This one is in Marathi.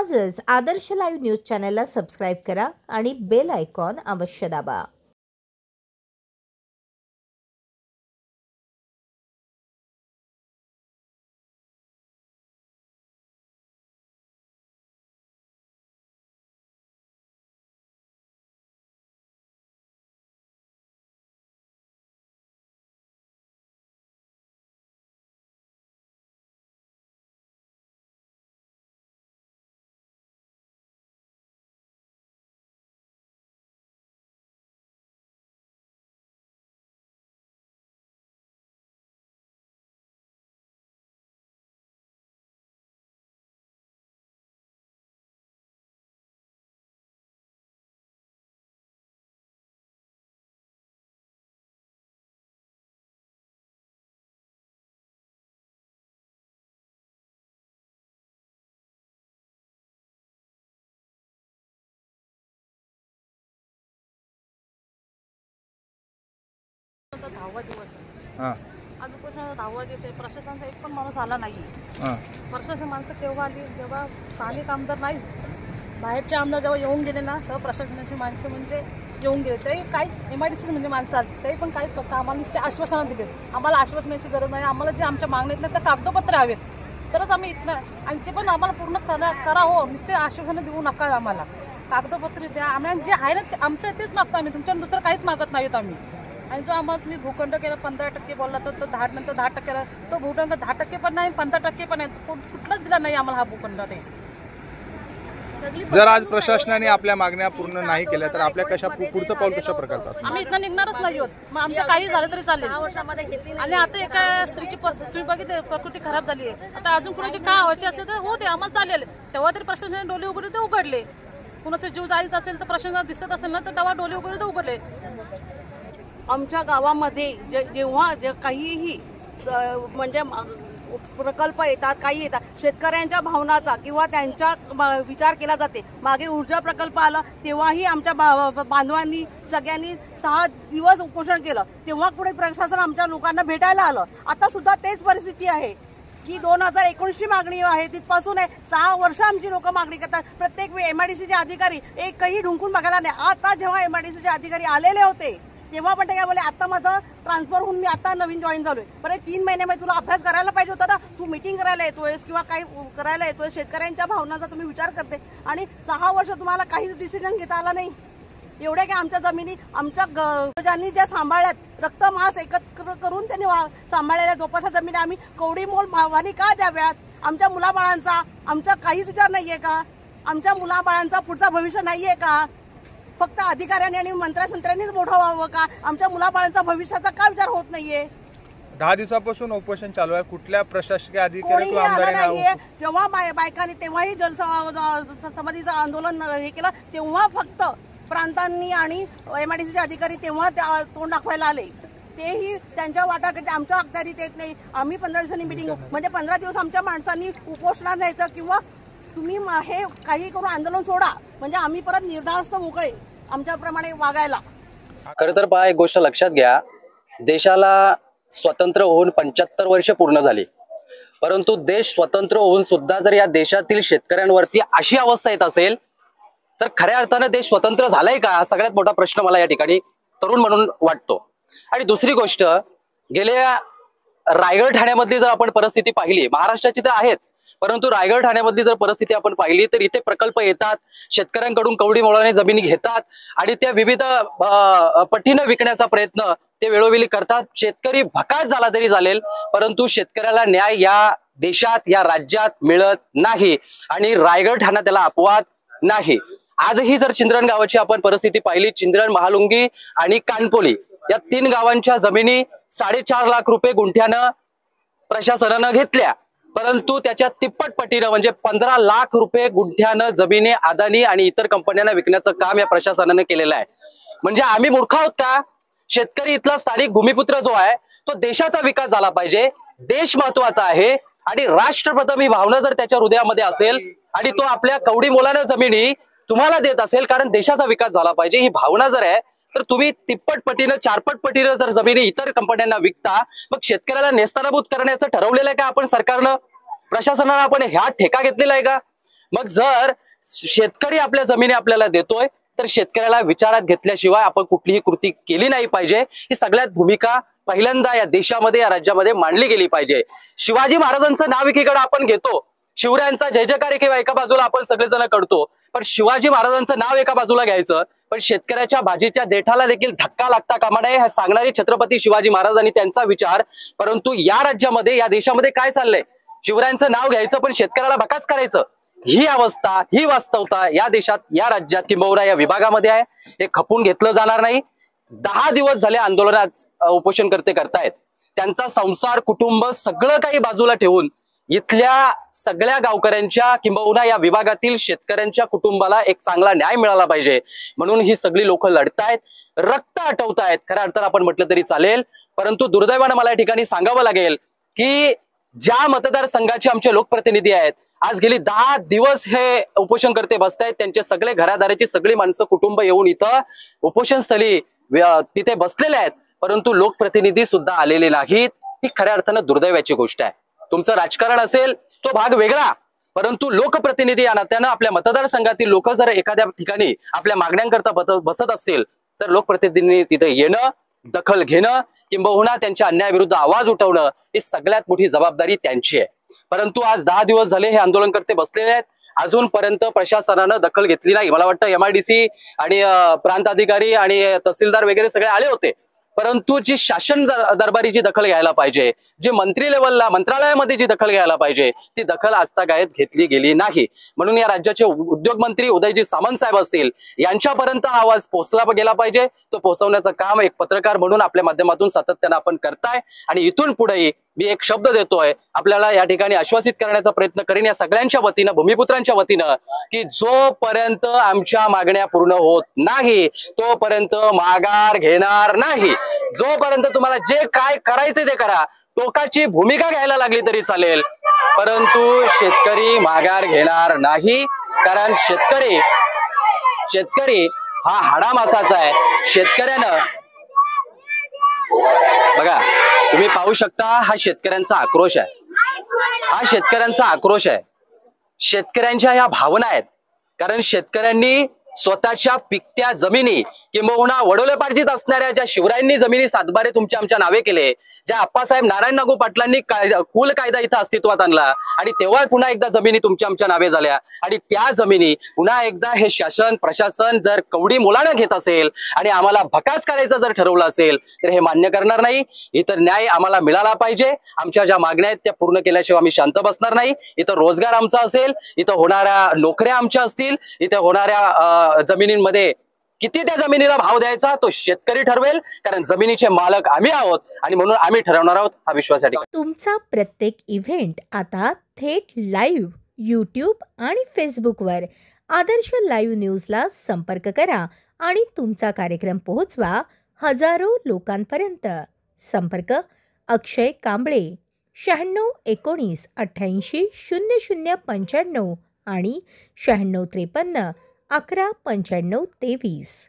आजच आदर्श लाईव्ह न्यूज चॅनलला सबस्क्राईब करा आणि बेल आयकॉन अवश्य दाबा। दहावा दिवस आहे। आज उपोषणाचा 10वा दिवस आहे। प्रशासनाचा एक पण माणूस आला नाही। प्रशासन माणसं तेव्हा आली जेव्हा स्थानिक आमदार नाहीच, बाहेरचे आमदार जेव्हा येऊन गेले ना तेव्हा प्रशासनाची माणसं म्हणजे येऊन गेले। ते काहीच MIDC म्हणजे माणसं आली ते पण काहीच फक्त आम्हाला नुसते आश्वासनं दिले। आम्हाला आश्वासनाची गरज नाही, आम्हाला जे आमच्या मागणीत नाही ते कागदपत्र हवेत तरच आम्ही इथनं, आणि ते पण आम्हाला पूर्ण करा हो, नुसते आश्वासनं देऊ नका, आम्हाला कागदपत्र द्या। आम्ही जे आहे ना ते आमचं तेच मागतो, आम्ही तुमच्या दुसरं काहीच मागत नाहीत आम्ही। आणि जो आम्हाला तुम्ही भूखंड केला 15% बोलला तर 10 नंतर 10% तो भूखंड 10% पण नाही, 15% पण नाही, कुठलाच दिला नाही आम्हाला हा भूखंड। ते जर आज प्रशासनाने आपल्या मागण्या पूर्ण नाही केल्या तर आपल्या पुढचं पाऊल कशा प्रकारचं असणार? आम्ही इथं निघणारच नाही होत, मग आमचं काही झालं तरी चालेल। आणि आता एका स्त्रीची तुम्ही बघितली प्रकृती खराब झाली आहे, आता अजून कुणाची काय व्हायची असेल तर होते आम्हाला चालेल। तेव्हा तरी प्रशासनाने डोले उघडले ते उघडले, कुणाचा जीव जायचं असेल तर प्रशासनाला दिसत असेल ना तर तेव्हा डोले उघडले ते उघडले। आमच्या गावामध्ये जेव्हा काहीही म्हणजे प्रकल्प येतात, काही येतात, शेतकऱ्यांच्या भावनाचा किंवा त्यांचा विचार केला जाते। मागे ऊर्जा प्रकल्प आला तेव्हाही आमच्या बांधवांनी सगळ्यांनी 6 दिवस उपोषण केलं, तेव्हा पुढे प्रशासन आमच्या लोकांना भेटायला आलं। आता सुद्धा तेच परिस्थिती आहे की 2019ची मागणी आहे तिथपासून आहे, 6 वर्ष आमची लोक मागणी करतात। प्रत्येक MIDCचे अधिकारी एकही ढुंकून बघायला नाही। आता जेव्हा MIDCचे अधिकारी आलेले होते तेव्हा पण ते काय बोले, आता माझं ट्रान्सफर होऊन मी आता नवीन जॉईन झालोय, पण 3 महिन्यामध्ये तुला अभ्यास करायला पाहिजे होता ना, तू मीटिंग करायला येतोयस किंवा काही करायला येतोय, शेतकऱ्यांच्या भावनाचा तुम्ही विचार करते आणि 6 वर्ष तुम्हाला काहीच डिसिजन घेता आला नाही। एवढ्या की आमच्या जमिनी आमच्या ज्यांनी ज्या सांभाळल्यात, रक्त मांस एकत्र करून त्यांनी सांभाळलेल्या जोपासा जमिनी आम्ही कवडी मोल भावानी का द्याव्यात? आमच्या मुलाबाळांचा आमचा काहीच विचार नाहीये का? आमच्या मुलाबाळांचा पुढचा भविष्य नाहीये का? फक्त अधिकाऱ्यांनी आणि मंत्र्यांनीच मोठं व्हावं का? आमच्या मुलाबाळांचा भविष्याचा का विचार होत नाहीये? 10 दिवसापासून उपोषण चालू आहे, कुठल्या प्रशासकीय अधिकारी किंवा आमदारांनी जेव्हा बायकांनी तेव्हाही जलसमाधीचं आंदोलन हे केलं तेव्हा फक्त प्रांतांनी आणि MIDCचे अधिकारी तेव्हा तोंड दाखवायला आले, तेही त्यांच्या वाटाकडे आमच्या अखत्यारीत येत नाही। आम्ही 15 दिवसांनी मिटिंग म्हणजे 15 दिवस आमच्या माणसांनी उपोषणात न्यायचं किंवा तुम्ही हे काही करून आंदोलन सोडा म्हणजे आम्ही परत निर्धास्त मोकळे आमच्याप्रमाणे वागायला। खरं तर पहा, एक गोष्ट लक्षात घ्या, देशाला स्वतंत्र होऊन 75 वर्ष पूर्ण झाली, परंतु देश स्वतंत्र होऊन सुद्धा जर या देशातील शेतकऱ्यांवरती अशी अवस्था येत असेल तर खऱ्या अर्थाने देश स्वतंत्र झालाय का? हा सगळ्यात मोठा प्रश्न मला या ठिकाणी तरुण म्हणून वाटतो। आणि दुसरी गोष्ट, गेल्या रायगड ठाण्यामधली जर आपण परिस्थिती पाहिली, महाराष्ट्राची तर आहेच, परंतु रायगड ठाण्यामधली जर परिस्थिती आपण पाहिली तर इथे प्रकल्प येतात, शेतकऱ्यांकडून कवडी मोलाने जमिनी घेतात आणि त्या विविध पटीने विकण्याचा प्रयत्न ते वेळोवेळी करतात। शेतकरी भकास झाला तरी चालेल, परंतु शेतकऱ्याला न्याय या देशात या राज्यात मिळत नाही आणि रायगड ठाणा त्याला अपवाद नाही। आजही जर चिंद्रण गावाची आपण परिस्थिती पाहिली, चिंद्रण, महालुंगी आणि कानपोली या 3 गावांच्या जमिनी 4.5 लाख रुपये गुंठ्यानं प्रशासनानं घेतल्या, परंतु त्याच्या तिप्पट पटीनं म्हणजे 15 लाख रुपये गुंठ्यानं जमिनी अदानी आणि इतर कंपन्यांना विकण्याचं काम या प्रशासनानं केलेलं आहे। म्हणजे आम्ही मूर्ख आहोत का? शेतकरी इथला स्थानिक भूमिपुत्र जो आहे तो देशाचा विकास झाला पाहिजे, देश महत्वाचा आहे आणि राष्ट्रप्रथम ही भावना जर त्याच्या हृदयामध्ये असेल आणि तो आपल्या कवडी मोलानं जमिनी तुम्हाला देत असेल कारण देशाचा विकास झाला पाहिजे ही भावना जर आहे, तर तुम्ही तिप्पट पटीनं 4पट पटीनं जर जमिनी इतर कंपन्यांना विकता, मग शेतकऱ्याला नेस्तनाबूत करण्याचं ठरवलेलं आहे का आपण सरकारनं? प्रशासनानं आपण ह्या ठेका घेतलेला आहे का? मग जर शेतकरी आपल्या जमिनी आपल्याला देतोय तर शेतकऱ्याला विचारात घेतल्याशिवाय आपण कुठलीही कृती केली नाही पाहिजे. ही सगळ्यात भूमिका पहिल्यांदा या देशामध्ये या राज्यामध्ये मांडली गेली पाहिजे. शिवाजी महाराजांचं नाव एकीकडे आपण घेतो, शिवरायांचा जय जयकार एका बाजूला आपण सगळेजण करतो, पण शिवाजी महाराजांचं नाव एका बाजूला घ्यायचं, पण शेतकऱ्याच्या भाजीच्या देठाला देखील धक्का लागता कामा नये हे सांगणारे छत्रपती शिवाजी महाराजांनी त्यांचा विचार. परंतु या राज्यामध्ये या देशामध्ये काय चाललंय, शिवरायांचं नाव घ्यायचं पण शेतकऱ्याला बकाच करायचं. ही अवस्था, ही वास्तवता या देशात, या राज्यात किंबहुना या विभागामध्ये आहे. हे खपून घेतलं जाणार नाही. 10 दिवस झाले आंदोलनात उपोषणकर्ते करतायत. त्यांचा संसार, कुटुंब सगळं काही बाजूला ठेवून इथल्या सगळ्या गावकऱ्यांच्या किंबहुना या विभागातील शेतकऱ्यांच्या कुटुंबाला एक चांगला न्याय मिळाला पाहिजे म्हणून ही सगळी लोक लढतायत, रक्त आटवतायत खऱ्या अर्थानं आपण म्हटलं तरी चालेल. परंतु दुर्दैवानं मला या ठिकाणी सांगावं लागेल की ज्या मतदारसंघाचे आमचे लोकप्रतिनिधी आहेत, आज गेली 10 दिवस हे उपोषणकर्ते बसतायत, त्यांचे सगळे घरादाराची सगळी माणसं, कुटुंब येऊन इथं उपोषणस्थळी तिथे बसलेले आहेत, परंतु लोकप्रतिनिधी सुद्धा आलेले नाहीत. ही खऱ्या अर्थानं दुर्दैवाची गोष्ट आहे. तुमचं राजकारण असेल तो भाग वेगळा, परंतु लोकप्रतिनिधी या नात्यानं आपल्या मतदारसंघातील लोक जर एखाद्या ठिकाणी आपल्या मागण्यांकरता बसत असतील तर लोकप्रतिनिधींनी तिथे येणं, दखल घेणं, किंबहुना त्यांच्या अन्यायाविरुद्ध आवाज उठवणं ही सगळ्यात मोठी जबाबदारी त्यांची आहे. परंतु आज 10 दिवस झाले हे आंदोलनकर्ते बसलेले आहेत, अजूनपर्यंत प्रशासनानं दखल घेतली नाही. मला वाटतं MIDC आणि प्रांत अधिकारी आणि तहसीलदार वगैरे सगळे आले होते, परंतु जी शासन दरबारी दखल घ्यायला पाहिजे, जी मंत्री लेवलला मंत्रालयामध्ये जी दखल घ्यायला पाहिजे ती दखल आजतागायत घेतली गेली नाही. म्हणून या राज्याचे उद्योग मंत्री उदयजी सामंत साहेब असतील, यांच्यापर्यंत हा आवाज पोहोचला गेला पाहिजे. तो पोहोचवण्याचं काम एक पत्रकार म्हणून आपल्या माध्यमातून सातत्यानं आपण करताय. आणि इथून पुढेही मी एक शब्द देतोय, आपल्याला या ठिकाणी आश्वासित करण्याचा प्रयत्न करीन या सगळ्यांच्या वतीनं, भूमिपुत्रांच्या वतीनं, की जोपर्यंत आमच्या मागण्या पूर्ण होत नाही तोपर्यंत माघार घेणार नाही. जोपर्यंत तुम्हाला जे काय करायचे ते करा, टोकाची भूमिका घ्यायला लागली तरी चालेल, परंतु शेतकरी माघार घेणार नाही. कारण शेतकरी हा हाडामासाचा आहे. शेतकऱ्यानं बघा, तुम्ही पाहू शकता, हा शेतकऱ्यांचा आक्रोश आहे, हा शेतकऱ्यांचा आक्रोश आहे. शेतकऱ्यांच्या ह्या भावना आहेत. कारण शेतकऱ्यांनी स्वतःच्या पिकत्या जमिनी किंबहुना वडोलेपार्जित असणाऱ्या ज्या शिवरायांनी जमिनी सातबारे तुमच्या आमच्या नावे केले, ज्या आप्पासाहेब नारायण नागू पाटलांनी कुल कायदा इथं अस्तित्वात आणला आणि तेव्हा पुन्हा एकदा जमिनी तुमच्या आमच्या नावे झाल्या, आणि त्या जमिनी पुन्हा एकदा हे शासन प्रशासन जर कवडी मुलानं घेत असेल आणि आम्हाला भकास करायचं जर ठरवलं असेल तर हे मान्य करणार नाही. इथं न्याय आम्हाला मिळाला पाहिजे. आमच्या ज्या मागण्या आहेत त्या पूर्ण केल्याशिवाय आम्ही शांत बसणार नाही. इथं रोजगार आमचा असेल, इथं होणाऱ्या नोकऱ्या आमच्या असतील, इथं होणाऱ्या जमिनींमध्ये किती त्या जमिनीला भाव द्यायचा तो शेतकरी ठरवेल. कारण जमिनीचे मालक आम्ही आहोत आणि म्हणून आम्ही ठरवणार आहोत हा विश्वास आहे. तुमचा प्रत्येक इव्हेंट आता थेट लाईव्ह यूट्यूब आणि फेसबुकवर आदर्श लाईव्ह न्यूजला संपर्क करा आणि तुमचा कार्यक्रम पोहोचवा हजारो लोकांपर्यंत. संपर्क अक्षय कांबळे 96 19 88 00 95 आणि 96 53 11 95 23.